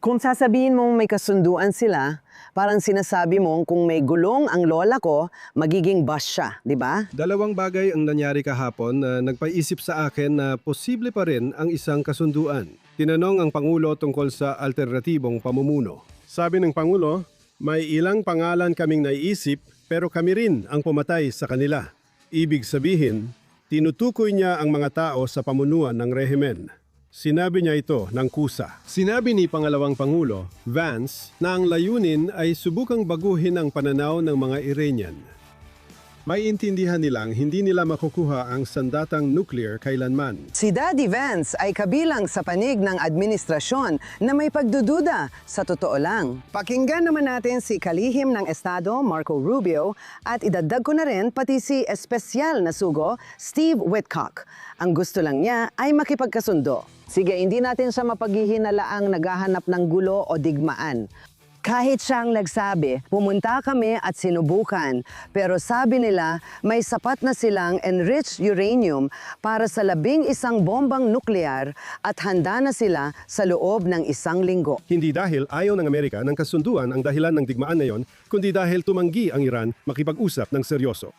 Kung sasabihin mong may kasunduan sila, parang sinasabi mong kung may gulong ang lola ko, magiging boss siya, di ba? Dalawang bagay ang nangyari kahapon na nagpaisip sa akin na posible pa rin ang isang kasunduan. Tinanong ang Pangulo tungkol sa alternatibong pamumuno. Sabi ng Pangulo, may ilang pangalan kaming naiisip pero kami rin ang pumatay sa kanila. Ibig sabihin, tinutukoy niya ang mga tao sa pamunuan ng rehimen. Sinabi niya ito ng kusa. Sinabi ni Pangalawang Pangulo, Vance, na ang layunin ay subukang baguhin ang pananaw ng mga Iranian. May intindihan nilang hindi nila makukuha ang sandatang nuclear kailanman. Si Daddy Vance ay kabilang sa panig ng administrasyon na may pagdududa sa totoo lang. Pakinggan naman natin si Kalihim ng Estado, Marco Rubio, at idagdag ko na rin pati si espesyal na sugo, Steve Whitcock. Ang gusto lang niya ay makipagkasundo. Sige, hindi natin siya mapaghihinalaang naghahanap ng gulo o digmaan. Kahit siyang nagsabi, pumunta kami at sinubukan, pero sabi nila may sapat na silang enriched uranium para sa 11 bombang nuklear at handa na sila sa loob ng 1 linggo. Hindi dahil ayaw ng Amerika ng kasunduan ang dahilan ng digmaan na yon, kundi dahil tumanggi ang Iran makipag-usap ng seryoso.